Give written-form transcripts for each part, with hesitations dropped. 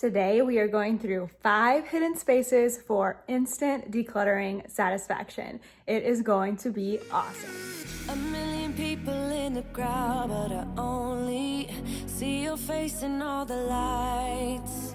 Today we are going through 5 hidden spaces for instant decluttering satisfaction. It is going to be awesome. A million people in the crowd, but I only see your face in all the lights.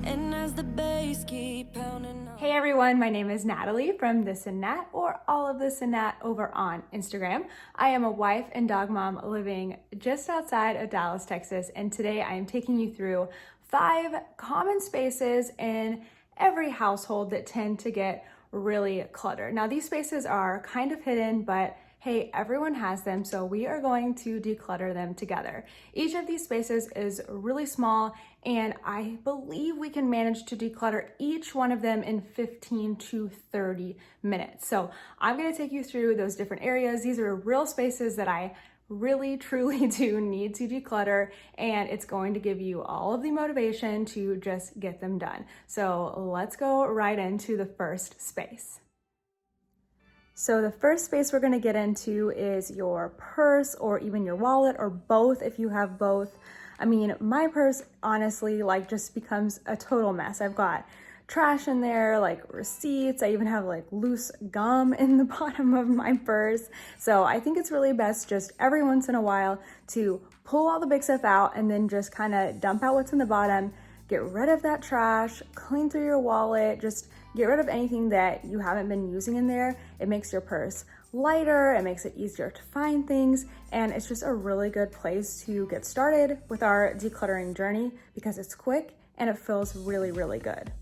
And as the bass keep pounding on. Hey everyone, my name is Natalie from This and Nat, or All of This and Nat over on Instagram. I am a wife and dog mom living just outside of Dallas, Texas, and today I am taking you through 5 common spaces in every household that tend to get really cluttered. Now these spaces are kind of hidden, but hey, everyone has them, so we are going to declutter them together. Each of these spaces is really small, and I believe we can manage to declutter each one of them in 15 to 30 minutes. So I'm gonna take you through those different areas. These are real spaces that I really truly do need to declutter, and it's going to give you all of the motivation to just get them done. So let's go right into the first space. So the first space we're going to get into is your purse, or even your wallet, or both if you have both. I mean, my purse honestly just becomes a total mess. I've got trash in there, like receipts. I even have like loose gum in the bottom of my purse. So I think it's really best just every once in a while to pull all the big stuff out and then just kind of dump out what's in the bottom, get rid of that trash, clean through your wallet, just get rid of anything that you haven't been using in there. It makes your purse lighter, it makes it easier to find things, and it's just a really good place to get started with our decluttering journey because it's quick and it feels really, really good.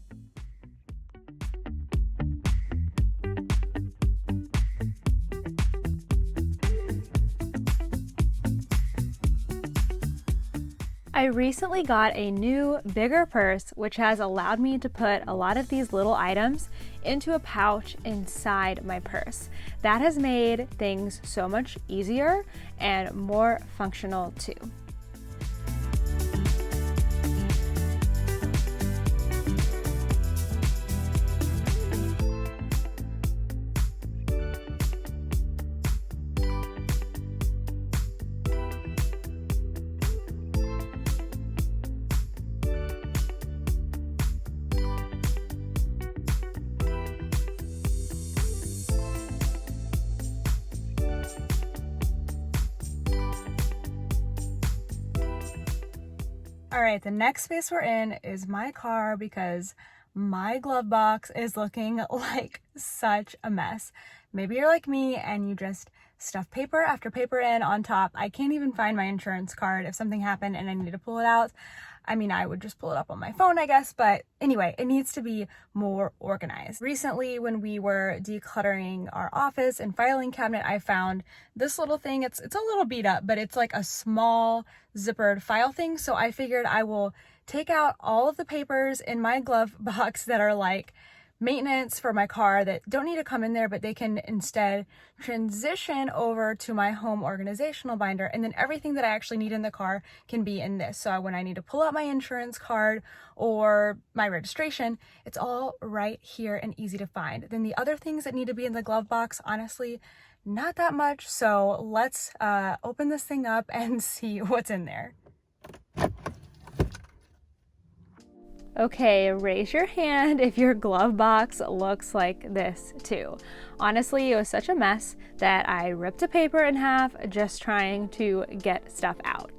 I recently got a new, bigger purse, which has allowed me to put a lot of these little items into a pouch inside my purse. That has made things so much easier and more functional too. All right, the next space we're in is my car because my glove box is looking like such a mess. Maybe you're like me and you just stuff paper after paper in on top. I can't even find my insurance card if something happened and I need to pull it out. I mean, I would just pull it up on my phone, I guess, but anyway, it needs to be more organized. Recently, when we were decluttering our office and filing cabinet, I found this little thing. It's a little beat up, but it's like a small zippered file thing. So I figured I will take out all of the papers in my glove box that are like maintenance for my car that don't need to come in there, but they can instead transition over to my home organizational binder, and then everything that I actually need in the car can be in this. So when I need to pull out my insurance card or my registration, it's all right here and easy to find. Then the other things that need to be in the glove box, honestly, not that much. So let's open this thing up and see what's in there. Okay, raise your hand if your glove box looks like this too. Honestly, it was such a mess that I ripped a paper in half just trying to get stuff out.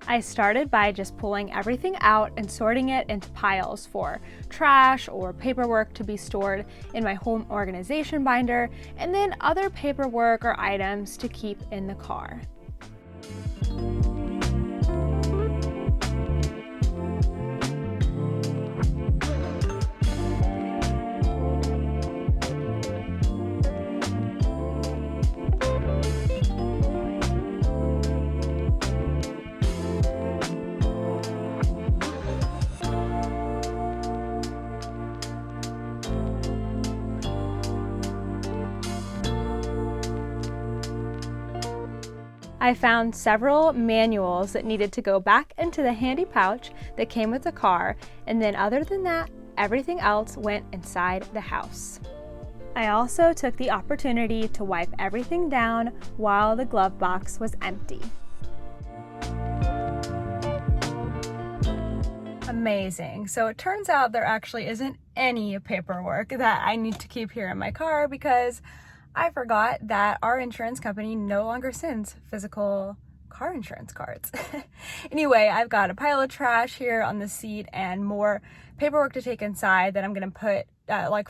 I started by just pulling everything out and sorting it into piles for trash or paperwork to be stored in my home organization binder, and then other paperwork or items to keep in the car. I found several manuals that needed to go back into the handy pouch that came with the car, and then other than that, everything else went inside the house. I also took the opportunity to wipe everything down while the glove box was empty. Amazing. So it turns out there actually isn't any paperwork that I need to keep here in my car because I forgot that our insurance company no longer sends physical car insurance cards. Anyway, I've got a pile of trash here on the seat and more paperwork to take inside that I'm gonna put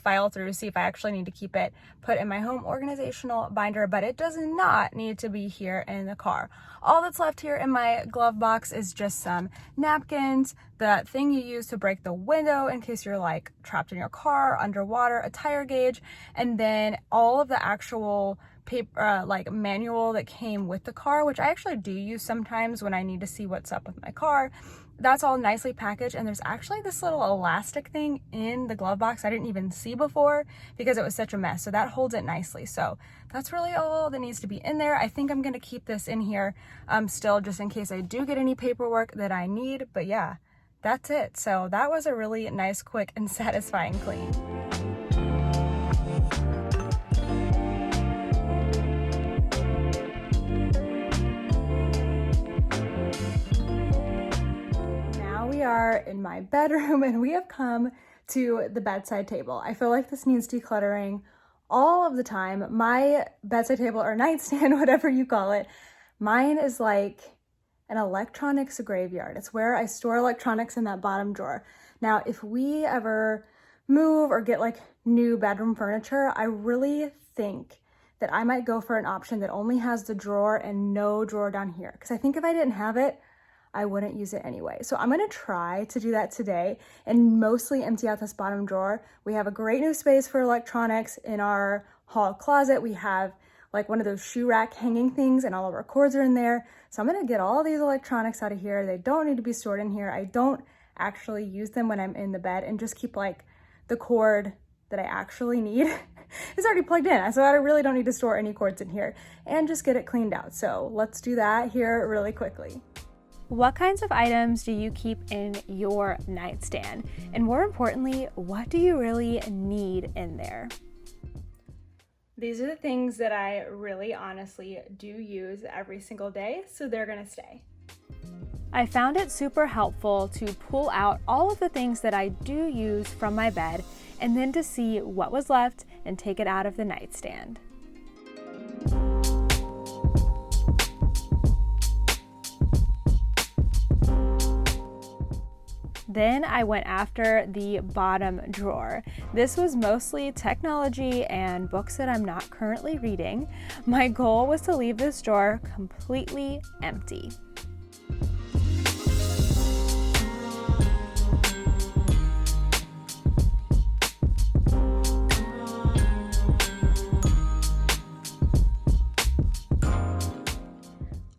file through, see if I actually need to keep it put in my home organizational binder, but it does not need to be here in the car. All that's left here in my glove box is just some napkins, the thing you use to break the window in case you're like trapped in your car, underwater, a tire gauge, and then all of the actual paper, manual that came with the car, which I actually do use sometimes when I need to see what's up with my car. That's all nicely packaged, and there's actually this little elastic thing in the glove box I didn't even see before because it was such a mess, so that holds it nicely. So that's really all that needs to be in there. I think I'm gonna keep this in here still just in case I do get any paperwork that I need, but yeah, that's it. So that was a really nice, quick, and satisfying clean. Are in my bedroom and we have come to the bedside table. I feel like this needs decluttering all of the time. My bedside table or nightstand, whatever you call it, mine is like an electronics graveyard. It's where I store electronics in that bottom drawer. Now, if we ever move or get like new bedroom furniture, I really think that I might go for an option that only has the drawer and no drawer down here. Because I think if I didn't have it, I wouldn't use it anyway. So I'm gonna try to do that today and mostly empty out this bottom drawer. We have a great new space for electronics in our hall closet. We have like one of those shoe rack hanging things and all of our cords are in there. So I'm gonna get all these electronics out of here. They don't need to be stored in here. I don't actually use them when I'm in the bed and just keep like the cord that I actually need is already plugged in. So I really don't need to store any cords in here and just get it cleaned out. So let's do that here really quickly. What kinds of items do you keep in your nightstand? And more importantly, what do you really need in there? These are the things that I really honestly do use every single day, so they're gonna stay. I found it super helpful to pull out all of the things that I do use from my bed and then to see what was left and take it out of the nightstand. Then I went after the bottom drawer. This was mostly technology and books that I'm not currently reading. My goal was to leave this drawer completely empty.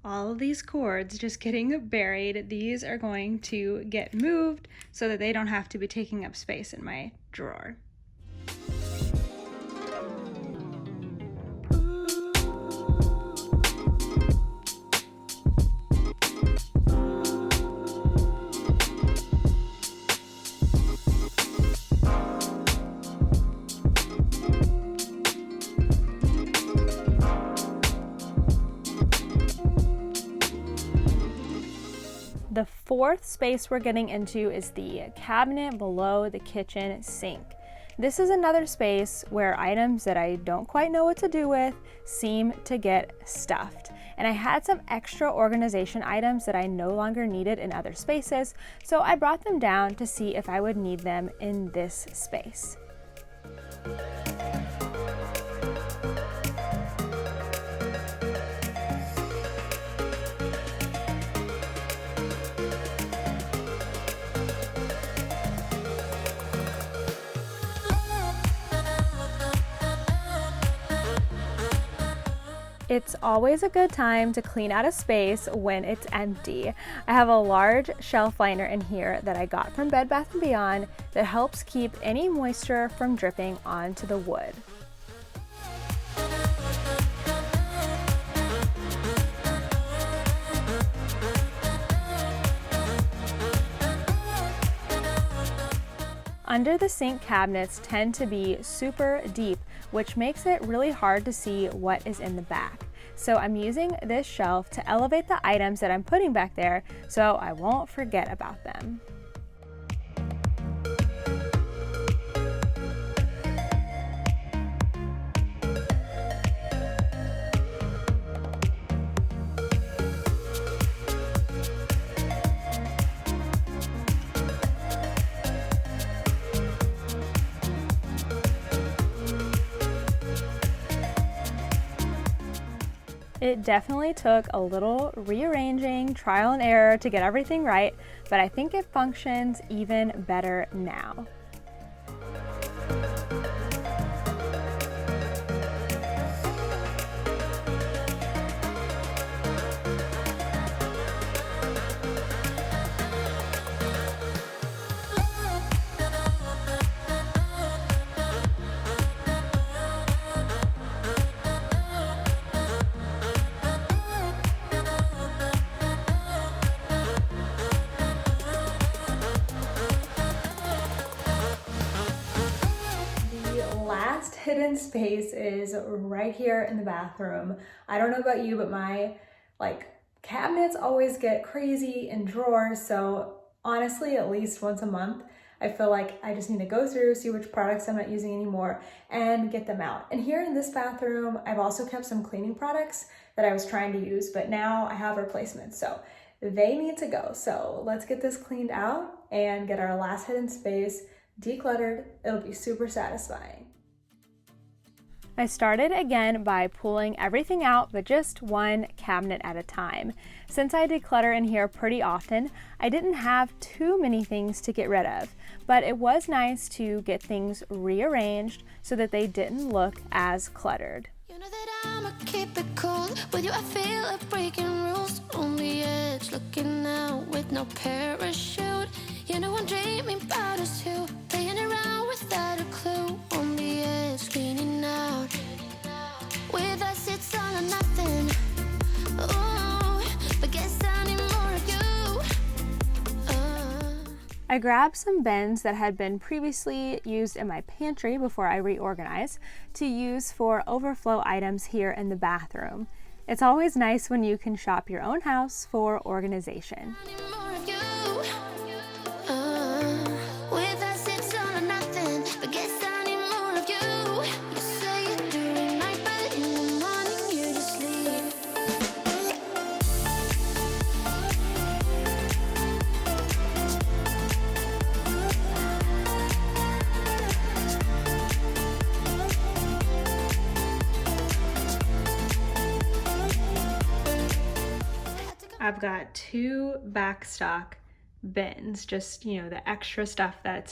All of these cords just getting buried. These are going to get moved so that they don't have to be taking up space in my drawer. The fourth space we're getting into is the cabinet below the kitchen sink. This is another space where items that I don't quite know what to do with seem to get stuffed. And I had some extra organization items that I no longer needed in other spaces, so I brought them down to see if I would need them in this space. It's always a good time to clean out a space when it's empty. I have a large shelf liner in here that I got from Bed Bath & Beyond that helps keep any moisture from dripping onto the wood. Under the sink cabinets tend to be super deep, which makes it really hard to see what is in the back. So I'm using this shelf to elevate the items that I'm putting back there so I won't forget about them. It definitely took a little rearranging, trial and error to get everything right, but I think it functions even better now. Last hidden space is right here in the bathroom. I don't know about you, but my cabinets always get crazy in drawers. So honestly, at least once a month, I feel like I just need to go through, see which products I'm not using anymore and get them out. And here in this bathroom, I've also kept some cleaning products that I was trying to use, but now I have replacements. So they need to go. So let's get this cleaned out and get our last hidden space decluttered. It'll be super satisfying. I started again by pulling everything out, but just one cabinet at a time. Since I declutter in here pretty often, I didn't have too many things to get rid of, but it was nice to get things rearranged so that they didn't look as cluttered. You know that I'ma keep it cool. With you I feel like breaking rules. On the edge, looking out with no parachute. You know I'm dreaming about us two, playing around without a clue. On the edge, leaning out. With us it's all or nothing. Ooh, but guess I need more of you. I grabbed some bins that had been previously used in my pantry before I reorganized to use for overflow items here in the bathroom. It's always nice when you can shop your own house for organization. I've got 2 backstock bins, just, the extra stuff I'm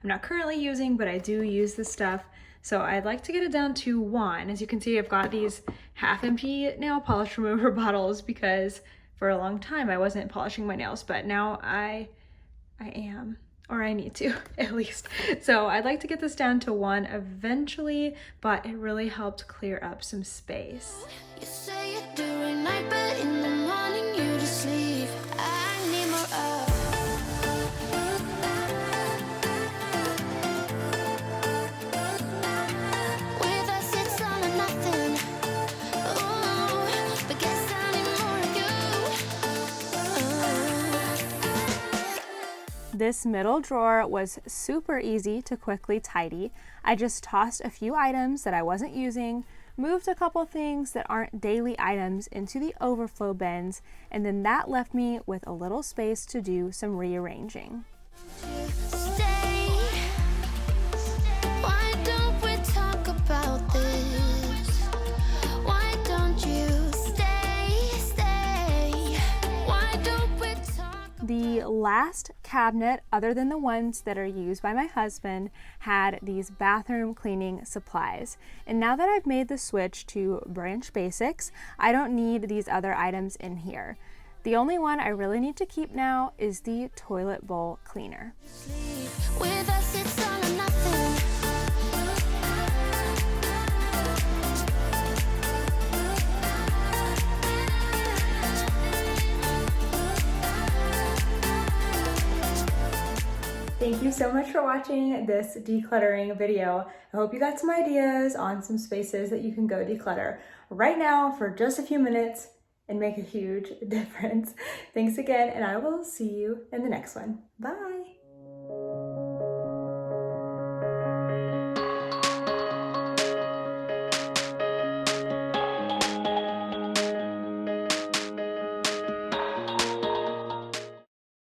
not currently using, but I do use this stuff. So I'd like to get it down to 1. As you can see, I've got these half empty nail polish remover bottles because for a long time I wasn't polishing my nails, but now I am, or I need to at least. So I'd like to get this down to 1 eventually, but it really helped clear up some space. You say it during night, but in the morning you just leave. I need more of. With us it's all or nothing. Ooh, but guess I need more of you. This middle drawer was super easy to quickly tidy. I just tossed a few items that I wasn't using, moved a couple things that aren't daily items into the overflow bins, and then that left me with a little space to do some rearranging. Stay. Why don't we talk about this? Why don't you stay? Why don't we talk? The last cabinet, other than the ones that are used by my husband, had these bathroom cleaning supplies. And now that I've made the switch to Branch Basics, I don't need these other items in here. The only one I really need to keep now is the toilet bowl cleaner. With us it's all or nothing. Thank you so much for watching this decluttering video. I hope you got some ideas on some spaces that you can go declutter right now for just a few minutes and make a huge difference. Thanks again, and I will see you in the next one. Bye.